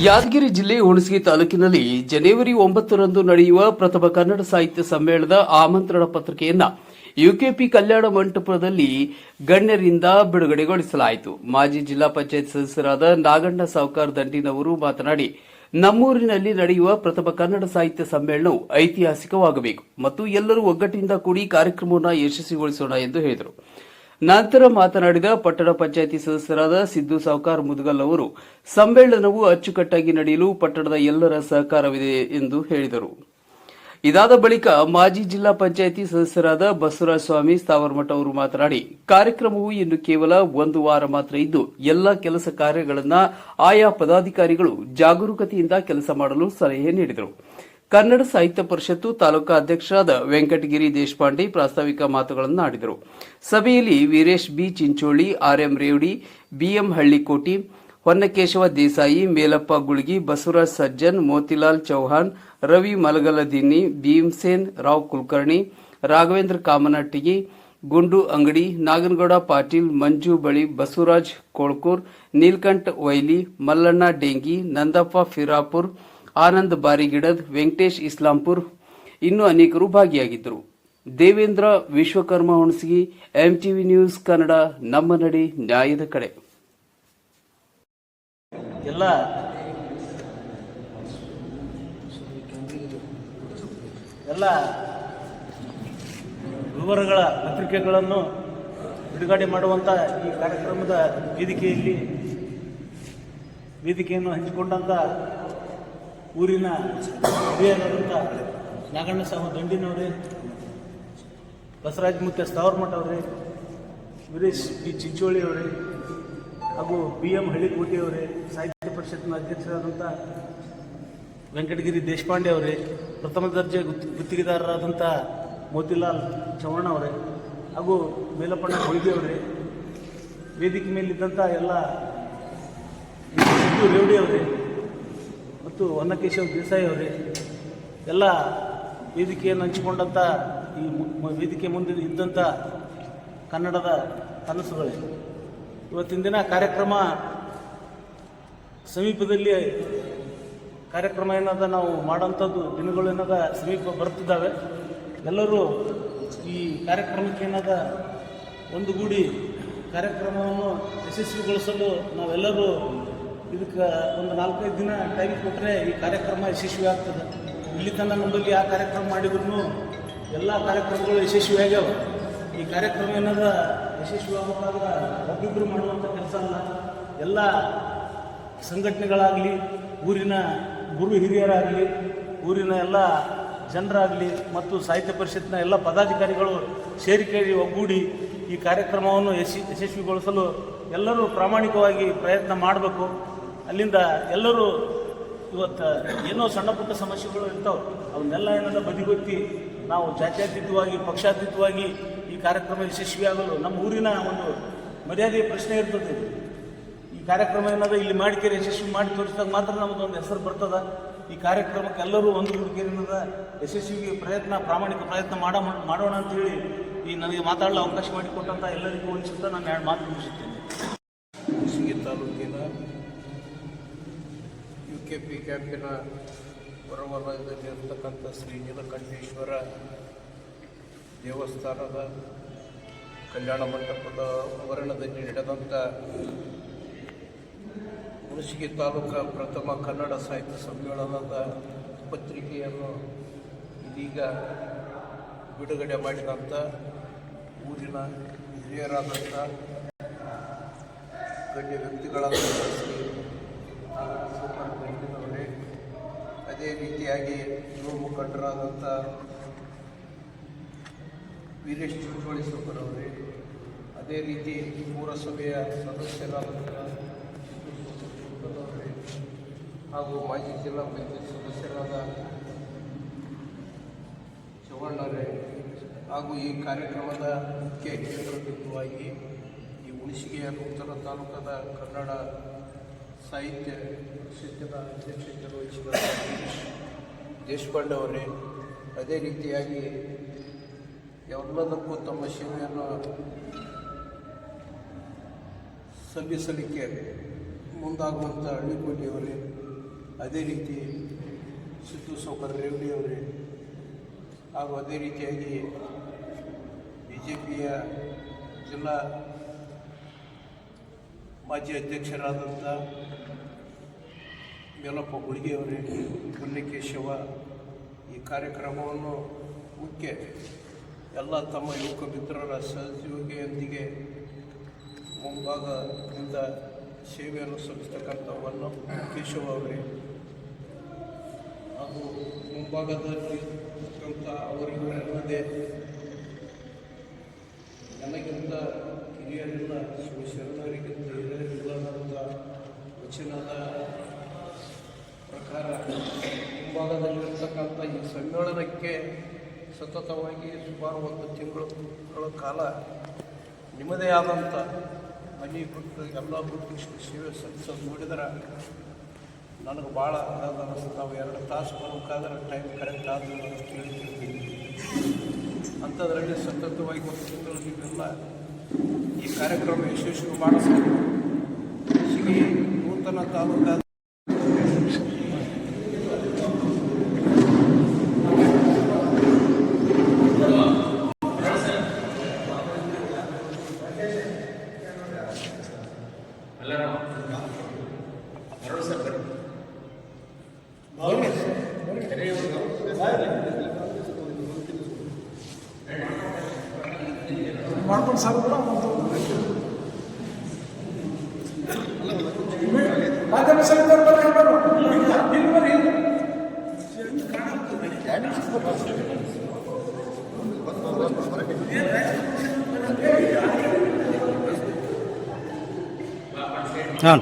ಯಾದಗಿರಿ ಜಿಲ್ಲೆ ಹುಣಸಗಿ ತಾಲೂಕಿನಲ್ಲಿ ಜನವರಿ 9ರಂದು ನಡೆಯುವ ಪ್ರಥಮ ಕನ್ನಡ ಸಾಹಿತ್ಯ ಸಮ್ಮೇಳನದ ಆಮಂತ್ರಣ ಪತ್ರಿಕೆಯನ್ನ ಯುಕೆಪಿ ಕಲ್ಯಾಣ ಮಂಟಪದಲ್ಲಿ ಗಣ್ಯರಿಂದ ಬಿಡುಗಡೆಗೊಳಿಸಲಾಯಿತು. ಮಾಜಿ ಜಿಲ್ಲಾ ಪಂಚಾಯತ್ ಸದಸ್ಯರಾದ ನಾಗಣ್ಣ ಸಾವ್ಕಾರ್ ದಂಡಿನವರು ಮಾತನಾಡಿ, ನಮ್ಮೂರಿನಲ್ಲಿ ನಡೆಯುವ ಪ್ರಥಮ ಕನ್ನಡ ಸಾಹಿತ್ಯ ಸಮ್ಮೇಳನವು ಐತಿಹಾಸಿಕವಾಗಬೇಕು ಮತ್ತು ಎಲ್ಲರೂ ಒಗ್ಗಟ್ಟಿನಿಂದ ಕೂಡಿ ಕಾರ್ಯಕ್ರಮವನ್ನು ಯಶಸ್ವಿಗೊಳಿಸೋಣ ಎಂದು ಹೇಳಿದರು. ನಂತರ ಮಾತನಾಡಿದ ಪಟ್ಟಣ ಪಂಚಾಯಿತಿ ಸದಸ್ಯರಾದ ಸಿದ್ದು ಸಾವ್ಕಾರ್ ಮುದಗಲ್ ಅವರು, ಸಮ್ಮೇಳನವು ಅಚ್ಚುಕಟ್ಟಾಗಿ ನಡೆಯಲು ಪಟ್ಟಣದ ಎಲ್ಲರ ಸಹಕಾರವಿದೆ ಎಂದು ಹೇಳಿದರು. ಇದಾದ ಬಳಿಕ ಮಾಜಿ ಜಿಲ್ಲಾ ಪಂಚಾಯಿತಿ ಸದಸ್ಯರಾದ ಬಸವರಾಜ ಸ್ವಾಮಿ ಸ್ಥಾವರಮಠ ಅವರು ಮಾತನಾಡಿ, ಕಾರ್ಯಕ್ರಮವು ಇನ್ನು ಕೇವಲ ಒಂದು ವಾರ ಮಾತ್ರ ಇದ್ದು ಎಲ್ಲ ಕೆಲಸ ಕಾರ್ಯಗಳನ್ನು ಆಯಾ ಪದಾಧಿಕಾರಿಗಳು ಜಾಗರೂಕತೆಯಿಂದ ಕೆಲಸ ಮಾಡಲು ಸಲಹೆ ನೀಡಿದರು. ಕನ್ನಡ ಸಾಹಿತ್ಯ ಪರಿಷತ್ತು ತಾಲೂಕಾ ಅಧ್ಯಕ್ಷರಾದ ವೆಂಕಟಗಿರಿ ದೇಶಪಾಂಡೆ ಪ್ರಾಸ್ತಾವಿಕ ಮಾತುಗಳನ್ನಾಡಿದರು. ಸಭೆಯಲ್ಲಿ Veeresh B Chincholi, RM Revadi, BM Hallikoti, Honnakeshava Desai, Melappa Gulagi, Basavaraj Sajjan, Motilal Chauhan, Ravi Malagaladinni, Bhimsen Rao Kulkarni, Raghavendra Kamanattigi, Gundu Angadi, Naganagouda Patil, ಮಂಜು ಬಳಿ, ಬಸವರಾಜ್ ಕೋಳ್ಕೂರ್, ನೀಲ್ಕಂಠ ವೈಲಿ, ಮಲ್ಲಣ್ಣ ಡೇಂಗಿ, ನಂದಪ್ಪ ಫಿರಾಪುರ್, ಆನಂದ್ ಬಾರಿಗಿಡದ್, ವೆಂಕಟೇಶ್ ಇಸ್ಲಾಂಪುರ್ ಇನ್ನೂ ಅನೇಕರು ಭಾಗಿಯಾಗಿದ್ದರು. ದೇವೇಂದ್ರ ವಿಶ್ವಕರ್ಮ ಹುಣಸಗಿ, ಎಂಟಿವಿ ನ್ಯೂಸ್ ಕನ್ನಡ, ನಮ್ಮ ನಡೆ ನ್ಯಾಯದ ಕಡೆ. ಎಲ್ಲ ವಿವರಗಳ ಪತ್ರಿಕೆಗಳನ್ನು ಬಿಡುಗಡೆ ಮಾಡುವಂಥ ಈ ಕಾರ್ಯಕ್ರಮದ ವೇದಿಕೆಯನ್ನು ಹಂಚಿಕೊಂಡಂಥ ಊರಿನ ಹಿರಿಯರಾದಂಥ ನಾಗಣ್ಣ ಸಾವು ದಂಡಿನವರೇ, ಬಸವರಾಜ ಮುಖ್ಯ ಸ್ಥಾವರಮಠ ಅವರೇ, ವೀರೇಶ್ ಬಿ ಚಿಂಚೋಳಿ ಅವರೇ ಹಾಗೂ BM ಹಳ್ಳಿಕೋಟೆಯವರೇ, ಸಾಹಿತ್ಯ ಪರಿಷತ್ನ ಅಧ್ಯಕ್ಷರಾದಂಥ ವೆಂಕಟಗಿರಿ ದೇಶಪಾಂಡೆ ಅವರೇ, ಪ್ರಥಮ ದರ್ಜೆ ಗುತ್ತಿಗೆದಾರರಾದಂಥ ಮೋತಿಲಾಲ್ ಚೌಹಾಣ್ ಅವರೇ ಹಾಗೂ ಮೇಲಪ್ಪಣ್ಣ ಹೊಯ್ಗೆ ಅವರೇ, ವೇದಿಕೆ ಮೇಲಿದ್ದಂಥ ಎಲ್ಲ ಸಿದ್ದು ರೇವಡಿ ಅವರೇ ಮತ್ತು ಹೊನ್ನಕೇಶವ ದೇಸಾಯಿ ಅವರೇ, ಎಲ್ಲ ವೇದಿಕೆಯನ್ನು ಹಂಚಿಕೊಂಡಂಥ ಈ ವೇದಿಕೆ ಮುಂದೆ ಇದ್ದಂಥ ಕನ್ನಡದ ಕನಸುಗಳೇ, ಇವತ್ತಿನ ದಿನ ಕಾರ್ಯಕ್ರಮ ಸಮೀಪದಲ್ಲಿ ಕಾರ್ಯಕ್ರಮ ಏನದ ನಾವು ಮಾಡೋಂಥದ್ದು ದಿನಗಳು ಏನದ ಸಮೀಪ ಬರ್ತಿದ್ದಾವೆ. ಎಲ್ಲರೂ ಈ ಕಾರ್ಯಕ್ರಮಕ್ಕೆ ಏನದ ಒಂದುಗೂಡಿ ಕಾರ್ಯಕ್ರಮವನ್ನು ಯಶಸ್ವಿಗೊಳಿಸಲು ನಾವೆಲ್ಲರೂ ಇದಕ್ಕೆ ಒಂದು 4-5 ದಿನ ಟೈಮ್ ಕೊಟ್ಟರೆ ಈ ಕಾರ್ಯಕ್ರಮ ಯಶಸ್ವಿ ಆಗ್ತದೆ. ಇಲ್ಲಿ ತನಕ ನಮ್ಮಲ್ಲಿ ಆ ಕಾರ್ಯಕ್ರಮ ಮಾಡಿದ್ರು ಎಲ್ಲ ಕಾರ್ಯಕ್ರಮಗಳು ಯಶಸ್ವಿಯಾಗ್ಯಾವ. ಈ ಕಾರ್ಯಕ್ರಮ ಏನದ ಯಶಸ್ವಿ ಆಗಬೇಕಾದ್ರೆ ಒಬ್ಬಿಬ್ಬರು ಮಾಡುವಂಥ ಕೆಲಸ ಅಲ್ಲ. ಎಲ್ಲ ಸಂಘಟನೆಗಳಾಗಲಿ, ಊರಿನ ಗುರು ಹಿರಿಯರಾಗಲಿ, ಊರಿನ ಎಲ್ಲ ಜನರಾಗಲಿ ಮತ್ತು ಸಾಹಿತ್ಯ ಪರಿಷತ್ನ ಎಲ್ಲ ಪದಾಧಿಕಾರಿಗಳು ಸೇರಿಕೆಯಲ್ಲಿ ಒಗ್ಗೂಡಿ ಈ ಕಾರ್ಯಕ್ರಮವನ್ನು ಯಶಸ್ವಿಗೊಳಿಸಲು ಎಲ್ಲರೂ ಪ್ರಾಮಾಣಿಕವಾಗಿ ಪ್ರಯತ್ನ ಮಾಡಬೇಕು. ಅಲ್ಲಿಂದ ಎಲ್ಲರೂ ಇವತ್ತು ಏನೋ ಸಣ್ಣ ಪುಟ್ಟ ಸಮಸ್ಯೆಗಳು ಇರ್ತಾವೆ, ಅವನ್ನೆಲ್ಲ ಏನದ ಬದಿಗೊತ್ತಿ ನಾವು ಜಾತ್ಯತೀತವಾಗಿ ಪಕ್ಷಾತೀತವಾಗಿ ಈ ಕಾರ್ಯಕ್ರಮ ಯಶಸ್ವಿಯಾಗಲು ನಮ್ಮ ಊರಿನ ಒಂದು ಮರ್ಯಾದೆಯ ಪ್ರಶ್ನೆ ಇರ್ತದೆ. ಈ ಕಾರ್ಯಕ್ರಮ ಏನದ ಇಲ್ಲಿ ಮಾಡಿಕೆರೆ ಯಶಸ್ವಿ ಮಾಡಿ ತೋರಿಸಿದಾಗ ಮಾತ್ರ ನಮ್ಮದೊಂದು ಹೆಸರು ಬರ್ತದೆ. ಈ ಕಾರ್ಯಕ್ರಮಕ್ಕೆ ಎಲ್ಲರೂ ಒಂದು ಹುಡುಗಿಯರಿಂದ ಯಶಸ್ವಿಗೆ ಪ್ರಾಮಾಣಿಕ ಪ್ರಯತ್ನ ಮಾಡೋಣ ಅಂತೇಳಿ ಈ ನನಗೆ ಮಾತಾಡಲು ಅವಕಾಶ ಮಾಡಿಕೊಟ್ಟಂಥ ಎಲ್ಲರಿಗೂ ಹೋಲಿಸುತ್ತಾ ನಾನು 2 ಮಾತು ಮುಗಿಸುತ್ತೇನೆ. ಹುಣಸಗಿ ತಾಲೂಕಿನ UKP ಕ್ಯಾಂಪಿನ ಹೊರವಲಯದಲ್ಲಿರ್ತಕ್ಕಂಥ ಶ್ರೀ ನೀಲಕಂಠೇಶ್ವರ ದೇವಸ್ಥಾನದ ಕಲ್ಯಾಣ ಮಂಟಪದ ಆವರಣದಲ್ಲಿ ನಡೆದಂಥ ಹುಣಸಗಿ ತಾಲೂಕಾ ಪ್ರಥಮ ಕನ್ನಡ ಸಾಹಿತ್ಯ ಸಮ್ಮೇಳನದ ಪತ್ರಿಕೆಯನ್ನು ಇದೀಗ ಬಿಡುಗಡೆ ಮಾಡಿದಂಥ ಊರಿನ ಹಿರಿಯರಾದಂಥ ಗಣ್ಯ ವ್ಯಕ್ತಿಗಳಾದ ಶ್ರೀ ಅವರೇ, ಅದೇ ರೀತಿಯಾಗಿ ಯುವ ಮುಖಂಡರಾದಂಥ ವೀರೇಶ್ ಚಿಂಚೋಳಿ ಅವರೇ, ಅದೇ ರೀತಿ ಪುರಸಭೆಯ ಸದಸ್ಯರಾದಂಥ ಹಾಗೂ ಮಾಜಿ ಜಿಲ್ಲಾ ಪಂಚಾಯತ್ ಸದಸ್ಯರಾದ ಚೌಹಾಣರೇ ಹಾಗೂ ಈ ಕಾರ್ಯಕ್ರಮದ ಮುಖ್ಯ ಕೇಂದ್ರ ಬಿಂದುವಾಗಿ ಈ ಹುಣಸಗಿಯ ನೂತನ ತಾಲೂಕದ ಕನ್ನಡ ಸಾಹಿತ್ಯ ಪರಿಷತ್ತಿನ ಅಧ್ಯಕ್ಷತೆ ವಹಿಸಿದ ದೇಶಪಾಂಡೆ ಅವರೇ, ಅದೇ ರೀತಿಯಾಗಿ ಎಲ್ಲದಕ್ಕೂ ತಮ್ಮ ಸೇವೆಯನ್ನು ಸಲ್ಲಿಸಲಿಕ್ಕೆ ಮುಂದಾಗುವಂಥ ಹಳ್ಳಿಕೋಟೆಯವರೇ, ಅದೇ ರೀತಿ ಸಿದ್ದು ಸೌಕರ್ ರೇವಡಿ ಅವರೇ ಹಾಗೂ ಅದೇ ರೀತಿಯಾಗಿ BJPಯ ಜಿಲ್ಲಾ ಮಾಜಿ ಅಧ್ಯಕ್ಷರಾದಂಥ ಮೇಲಪ್ಪ ಗುಳಿಗೆಯವರೇ, ಪುಣ್ಯಕೇಶವ ಈ ಕಾರ್ಯಕ್ರಮವನ್ನು ಮುಖ್ಯ ಎಲ್ಲ ತಮ್ಮ ಯುವಕ ಮಿತ್ರರ ಸಹಯೋಗಿಯೊಂದಿಗೆ ಮುಂಭಾಗದಿಂದ ಸೇವೆಯನ್ನು ಸಲ್ಲಿಸ್ತಕ್ಕಂಥ ಕೇಶವ ಅವರೇ ಹಾಗೂ ಮುಂಭಾಗದಲ್ಲಿ ಇರ್ತಕ್ಕಂಥ ಅವರಿಗೂ ಅಲ್ಲದೆ ನನಗಿಂತ ಹಿರಿಯರಿಲ್ಲ, ಶಿವಶರಣರಿಗಿಂತ ಹಿರಿಯರಿಲ್ಲದಂಥ ವಚನದ ಪ್ರಕಾರ ಮುಂಭಾಗದಲ್ಲಿರ್ತಕ್ಕಂಥ ಈ ಸಮ್ಮೇಳನಕ್ಕೆ ಸತತವಾಗಿ ಸುಮಾರು 1 ತಿಂಗಳ ಕಾಲ ನಿಮ್ಮದೇ ಆದಂಥ ಮನೆ ಬಿಟ್ಟು ಎಲ್ಲ ಬಿಟ್ಟು ಸೇವೆ ಸಲ್ಲಿಸೋದು ನೋಡಿದ್ರೆ ನನಗೆ ಭಾಳ ಅನ್ನಿಸ್ತು. ನಾವು 2 ತಾಸು ಬರಬೇಕಾದ್ರೆ ಟೈಮ್ ಕರೆಕ್ಟ್ ಆದರೂ ಅಂತ ಕೇಳ್ತಿರ್ತೀವಿ. ಅಂಥದ್ರಲ್ಲಿ ಸತತವಾಗಿ 1 ತಿಂಗಳು ನೀವೆಲ್ಲ ಈ ಕಾರ್ಯಕ್ರಮ ಯಶಸ್ವಿ ಮಾಡಿಸಬೇಕು. ಹೀಗೆ ನೂತನ ತಾಲೂಕಾದ ಮಾಡ್ಕೊಂಡು ಸಾಕು ಕೂಡ ಮಾಧ್ಯಮ ಸಮಿತಿಯವ್ರು ಹಾಂ